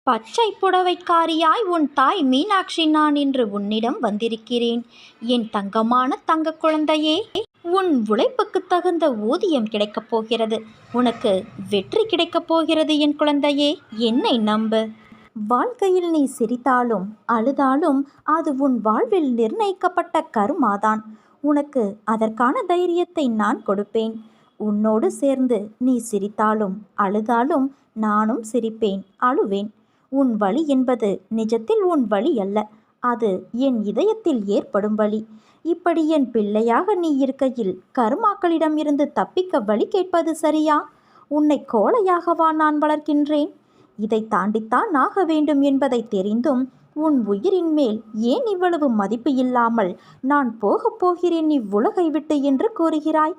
பச்சை புடவைக்காரியாய் உன் தாய் மீனாட்சி நான் இன்று உன்னிடம் வந்திருக்கிறேன். என் தங்கமான தங்க குழந்தையே, உன் உழைப்புக்கு தகுந்த ஊதியம் கிடைக்கப் போகிறது. உனக்கு வெற்றி கிடைக்கப் போகிறது என் குழந்தையே, என்னை நம்பு. வாழ்க்கையில் நீ சிரித்தாலும் அழுதாலும் அது உன் வாழ்வில் நிர்ணயிக்கப்பட்ட கருமாதான். உனக்கு அதற்கான தைரியத்தை நான் கொடுப்பேன். உன்னோடு சேர்ந்து நீ சிரித்தாலும் அழுதாலும் நானும் சிரிப்பேன், அழுவேன். உன் வலி என்பது நிஜத்தில் உன் வலி அல்ல, அது என் இதயத்தில் ஏற்படும் வலி. இப்படி என் பிள்ளையாக நீ இருக்கையில் கருமாக்களிடம் இருந்து தப்பிக்க வழி கேட்பது சரியா? உன்னை கோழையாகவா நான் வளர்க்கின்றேன்? இதை தாண்டித்தான் ஆக வேண்டும் என்பதை தெரிந்தும் உன் உயிரின் மேல் ஏன் இவ்வளவு மதிப்பு இல்லாமல் நான் போகப் போகிறேன் இவ்வுலகை விட்டு என்று கூறுகிறாய்?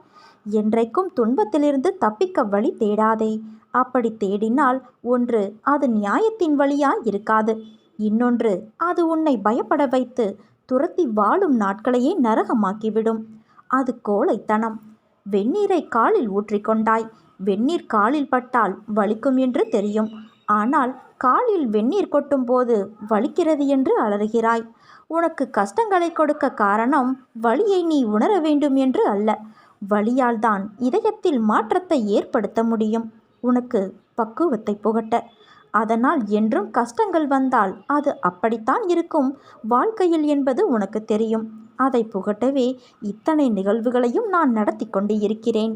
என்றைக்கும் துன்பத்திலிருந்து தப்பிக்க வழி தேடாதே. அப்படி தேடினால் ஒன்று அது நியாயத்தின் வழியாய் இருக்காது, இன்னொன்று அது உன்னை பயப்பட வைத்து துரத்தி வாழும் நாட்களையே நரகமாக்கிவிடும். அது கோழைத்தனம். வெந்நீரை காலில் ஊற்றிக்கொண்டாய். வெந்நீர் காலில் பட்டால் வலிக்கும் என்று தெரியும், ஆனால் காலில் வெந்நீர் கொட்டும் போது வலிக்கிறது என்று அலறுகிறாய். உனக்கு கஷ்டங்களை கொடுக்க காரணம் வலியை நீ உணர வேண்டும் என்று அல்ல. வலியால் தான் இதயத்தில் மாற்றத்தை ஏற்படுத்த முடியும், உனக்கு பக்குவத்தை புகட்ட. அதனால் என்றும் கஷ்டங்கள் வந்தால் அது அப்படித்தான் இருக்கும் வாழ்க்கையில் என்பது உனக்கு தெரியும். அதை புகட்டவே இத்தனை நிகழ்வுகளையும் நான் நடத்தி கொண்டு இருக்கிறேன்.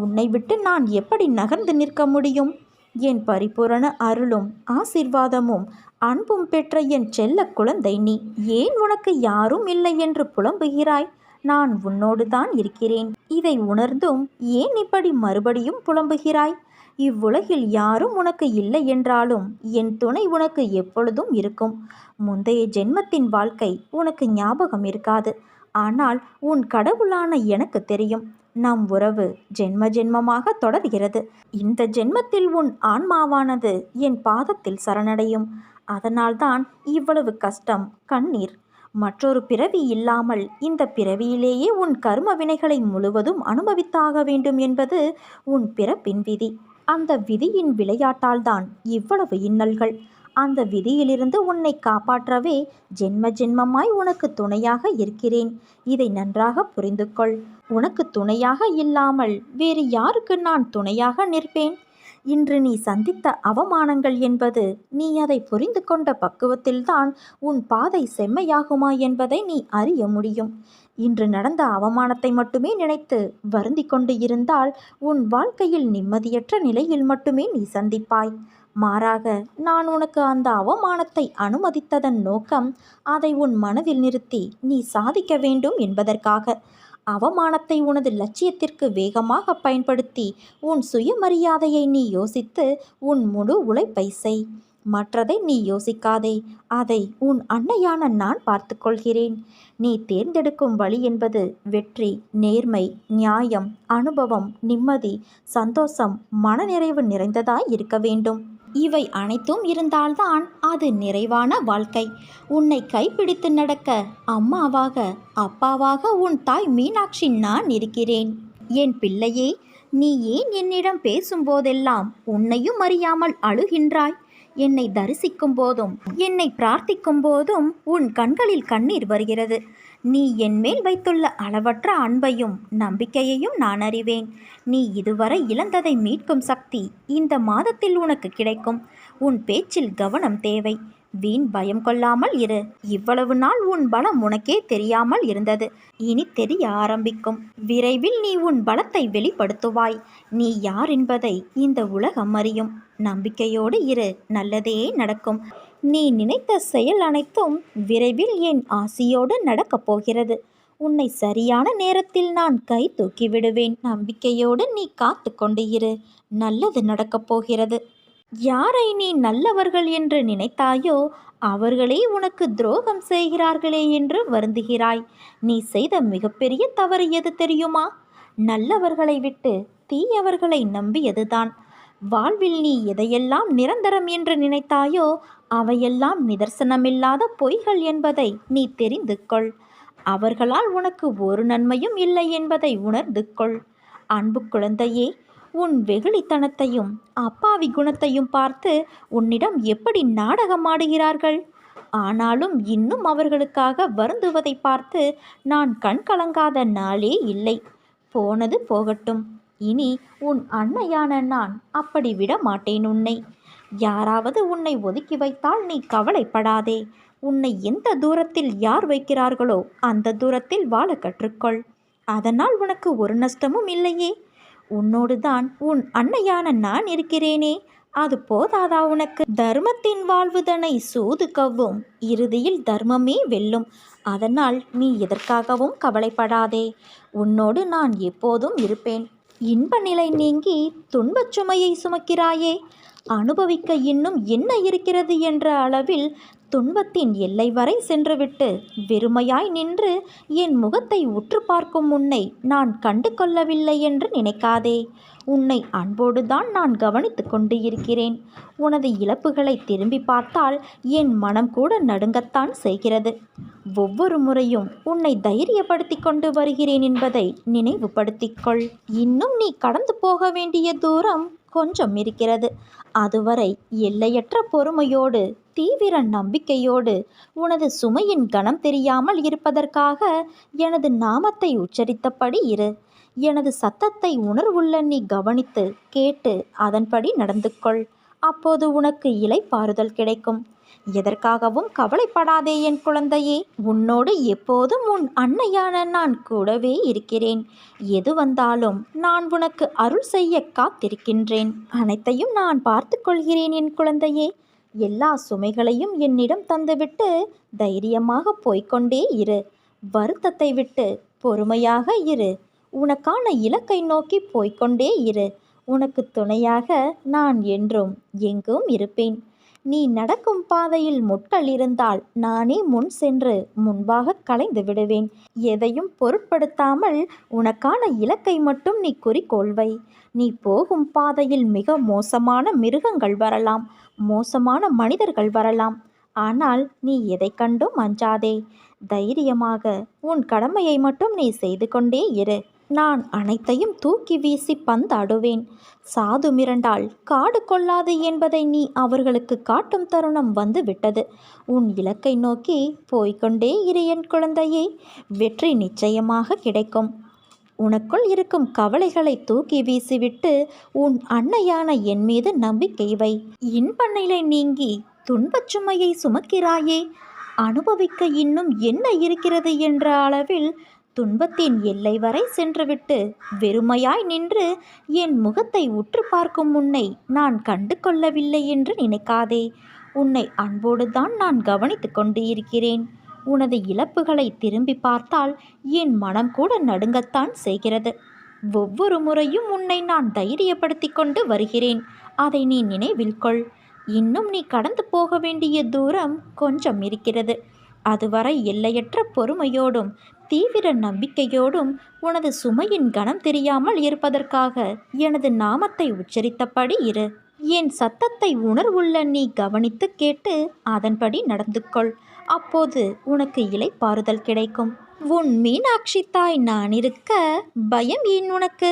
உன்னை விட்டு நான் எப்படி நகர்ந்து நிற்க முடியும்? என் பரிபூரண அருளும் ஆசீர்வாதமும் அன்பும் பெற்ற என் செல்ல குழந்தை நீ. ஏன் உனக்கு யாரும் இல்லை என்று புலம்புகிறாய்? நான் உன்னோடு தான் இருக்கிறேன். இதை உணர்ந்தும் ஏன் இப்படி மறுபடியும் புலம்புகிறாய்? இவ்வுலகில் யாரும் உனக்கு இல்லை என்றாலும் என் துணை உனக்கு எப்பொழுதும் இருக்கும். முந்தைய ஜென்மத்தின் வாழ்க்கை உனக்கு ஞாபகம் இருக்காது, ஆனால் உன் கடவுளான எனக்கு தெரியும். நம் உறவு ஜென்ம ஜென்மமாக தொடர்கிறது. இந்த ஜென்மத்தில் உன் ஆன்மாவானது என் பாதத்தில் சரணடையும். அதனால்தான் இவ்வளவு கஷ்டம், கண்ணீர். மற்றொரு பிறவி இல்லாமல் இந்த பிறவியிலேயே உன் கர்ம வினைகளை முழுவதும் அனுபவித்தாக வேண்டும் என்பது உன் பிறப்பின் விதி. அந்த விதியின் விளையாட்டால்தான் இவ்வளவு இன்னல்கள். அந்த விதியிலிருந்து உன்னை காப்பாற்றவே ஜென்ம ஜென்மமாய் உனக்கு துணையாக இருக்கிறேன். இதை நன்றாக புரிந்து கொள். உனக்கு துணையாக இல்லாமல் வேறு யாருக்கு நான் துணையாக நிற்பேன்? இன்று நீ சந்தித்த அவமானங்கள் என்பது நீ அதை புரிந்து கொண்ட பக்குவத்தில்தான் உன் பாதை செம்மையாகுமா என்பதை நீ அறிய முடியும். இன்று நடந்த அவமானத்தை மட்டுமே நினைத்து வருந்தி கொண்டு இருந்தால் உன் வாழ்க்கையில் நிம்மதியற்ற நிலையில் மட்டுமே நீ சந்திப்பாய். மாறாக நான் உனக்கு அந்த அவமானத்தை அனுமதித்ததன் நோக்கம் அதை உன் மனதில் நிறுத்தி நீ சாதிக்க வேண்டும் என்பதற்காக. அவமானத்தை உனது லட்சியத்திற்கு வேகமாக பயன்படுத்தி உன் சுயமரியாதையை நீ யோசித்து உன் முழு உழைப்பை செய். மற்றதை நீ யோசிக்காதே. அதை உன் அன்னையான நான் பார்த்து கொள்கிறேன். நீ தேர்ந்தெடுக்கும் வழி என்பது வெற்றி, நேர்மை, நியாயம், அனுபவம், நிம்மதி, சந்தோஷம், மனநிறைவு நிறைந்ததாய் இருக்க வேண்டும். இவை அனைத்தும் இருந்தால்தான் அது நிறைவான வாழ்க்கை. உன்னை கைப்பிடித்து நடக்க அம்மாவாக அப்பாவாக உன் தாய் மீனாட்சி நான் இருக்கிறேன். என் பிள்ளையே, நீ ஏன் என்னிடம் பேசும்போதெல்லாம் உன்னையும் அறியாமல் அழுகின்றாய்? என்னை தரிசிக்கும் போதும் என்னை பிரார்த்திக்கும் போதும் உன் கண்களில் கண்ணீர் வருகிறது. நீ என் மேல் வைத்துள்ள அளவற்ற அன்பையும் நம்பிக்கையையும் நான் அறிவேன். நீ இதுவரை இழந்ததை மீட்கும் சக்தி இந்த மாதத்தில் உனக்கு கிடைக்கும். உன் பேச்சில் கவனம் தேவை. வீண் பயம் கொள்ளாமல் இரு. இவ்வளவு நாள் உன் பலம் உனக்கே தெரியாமல் இருந்தது, இனி தெரிய ஆரம்பிக்கும். விரைவில் நீ உன் பலத்தை வெளிப்படுத்துவாய். நீ யார் என்பதை இந்த உலகம் அறியும். நம்பிக்கையோடு இரு, நல்லதே நடக்கும். நீ நினைத்த செயல் அனைத்தும் விரைவில் என் ஆசியோடு நடக்கப் போகிறது. உன்னை சரியான நேரத்தில் நான் கை தூக்கி விடுவேன். நம்பிக்கையோடு நீ காத்து கொண்டு இரு, நல்லது நடக்கப் போகிறது. யாரை நீ நல்லவர்கள் என்று நினைத்தாயோ அவர்களே உனக்கு துரோகம் செய்கிறார்களே என்று வருந்துகிறாய். நீ செய்த மிகப்பெரிய தவறு எது தெரியுமா? நல்லவர்களை விட்டு தீயவர்களை நம்பியதுதான். வாழ்வில் நீ எதையெல்லாம் நிரந்தரம் என்று நினைத்தாயோ அவையெல்லாம் நிதர்சனமில்லாத பொய்கள் என்பதை நீ தெரிந்து கொள். அவர்களால் உனக்கு ஒரு நன்மையும் இல்லை என்பதை உணர்ந்து கொள். அன்பு குழந்தையே, உன் வெகுளித்தனத்தையும் அப்பாவி குணத்தையும் பார்த்து உன்னிடம் எப்படி நாடகமாடுகிறார்கள். ஆனாலும் இன்னும் அவர்களுக்காக வருந்துவதை பார்த்து நான் கண் கலங்காத நாளே இல்லை. போனது போகட்டும். இனி உன் அன்னையான நான் அப்படி விட மாட்டேன் உன்னை. யாராவது உன்னை ஒதுக்கி வைத்தால் நீ கவலைப்படாதே. உன்னை எந்த தூரத்தில் யார் வைக்கிறார்களோ அந்த தூரத்தில் வாழ கற்றுக்கொள். அதனால் உனக்கு ஒரு நஷ்டமும் இல்லையே. உன்னோடு தான் உன் அன்னையான நான் இருக்கிறேனே, அது போதாதா உனக்கு? தர்மத்தின் வாழ்வுதனை சூது கவ்வும், இறுதியில் தர்மமே வெல்லும். அதனால் நீ எதற்காகவும் கவலைப்படாதே. உன்னோடு நான் எப்போதும் இருப்பேன். இன்ப நிலை நீங்கி துன்பச் சுமையை சுமக்கிறாயே, அனுபவிக்க இன்னும் என்ன இருக்கிறது என்ற அளவில் துன்பத்தின் எல்லை வரை சென்றுவிட்டு வெறுமையாய் நின்று என் முகத்தை உற்று பார்க்கும் உன்னை நான் கண்டு கொள்ளவில்லை என்று நினைக்காதே. உன்னை அன்போடுதான் நான் கவனித்து கொண்டு இருக்கிறேன். உனது இழப்புகளை திரும்பி பார்த்தால் என் மனம் கூட நடுங்கத்தான் செய்கிறது. ஒவ்வொரு முறையும் உன்னை தைரியப்படுத்தி கொண்டு வருகிறேன் என்பதை நினைவுபடுத்திக்கொள். இன்னும் நீ கடந்து போக வேண்டிய தூரம் கொஞ்சம் இருக்கிறது. அதுவரை எல்லையற்ற பொறுமையோடு தீவிர நம்பிக்கையோடு உனது சுமையின் கணம் தெரியாமல் இருப்பதற்காக எனது நாமத்தை உச்சரித்தபடி இரு. எனது சத்தத்தை உணர்வுள்ள நீ கவனித்து கேட்டு அதன்படி நடந்து கொள். அப்போது உனக்கு இளைப்பாறுதல் கிடைக்கும். எதற்காகவும் கவலைப்படாதே என் குழந்தையே. உன்னோடு எப்போதும் உன் அன்னையான நான் கூடவே இருக்கிறேன். எது வந்தாலும் நான் உனக்கு அருள் செய்ய காத்திருக்கின்றேன். அனைத்தையும் நான் பார்த்து கொள்கிறேன் என் குழந்தையே. எல்லா சுமைகளையும் என்னிடம் தந்துவிட்டு தைரியமாக போய்கொண்டே இரு. வருத்தத்தை விட்டு பொறுமையாக இரு. உனக்கான இலக்கை நோக்கி போய்கொண்டே இரு. உனக்கு துணையாக நான் என்றும் எங்கும் இருப்பேன். நீ நடக்கும் பாதையில் முட்கள் இருந்தால் நானே முன் சென்று முன்பாக களைந்து விடுவேன். எதையும் பொருட்படுத்தாமல் உனக்கான இலக்கை மட்டும் நீ குறிக்கோள்வை. நீ போகும் பாதையில் மிக மோசமான மிருகங்கள் வரலாம், மோசமான மனிதர்கள் வரலாம். ஆனால் நீ எதை கண்டும் அஞ்சாதே. தைரியமாக உன் கடமையை மட்டும் நீ செய்து கொண்டே இரு. நான் அனைத்தையும் தூக்கி வீசி பந்தாடுவேன். சாது மிரண்டால் காடு கொள்ளாது என்பதை நீ அவர்களுக்கு காட்டும் தருணம் வந்து விட்டது. உன் இலக்கை நோக்கி போய்கொண்டே இரு என் குழந்தையே. வெற்றி நிச்சயமாக கிடைக்கும். உனக்குள் இருக்கும் கவலைகளை தூக்கி வீசிவிட்டு உன் அன்னையான என் மீது நம்பிக்கை வை. இன்ப நிலை நீங்கி துன்பச் சுமையை சுமக்கிறாயே, அனுபவிக்க இன்னும் என்ன இருக்கிறது என்ற அளவில் துன்பத்தின் எல்லை வரை சென்றுவிட்டு வெறுமையாய் நின்று என் முகத்தை உற்று பார்க்கும் உன்னை நான் கண்டு கொள்ளவில்லை என்று நினைக்காதே. உன்னை அன்போடுதான் நான் கவனித்து கொண்டு இருக்கிறேன். உனது இழப்புகளை திரும்பி பார்த்தால் என் மனம் கூட நடுங்கத்தான் செய்கிறது. ஒவ்வொரு முறையும் உன்னை நான் தைரியப்படுத்தி கொண்டு வருகிறேன். அதை நீ நினைவில் கொள். இன்னும் நீ கடந்து போக வேண்டிய தூரம் கொஞ்சம் இருக்கிறது. அதுவரை எல்லையற்ற பொறுமையோடும் தீவிர நம்பிக்கையோடும் உனது சுமையின் கணம் தெரியாமல் இருப்பதற்காக எனது நாமத்தை உச்சரித்தபடி இரு. என் சத்தத்தை உணர்வுள்ள நீ கவனித்து கேட்டு அதன்படி நடந்து கொள். அப்போது உனக்கு இளைப்பாறுதல் கிடைக்கும். உன் மீனாட்சி தாய் நான் இருக்க பயம் ஏன் உனக்கு?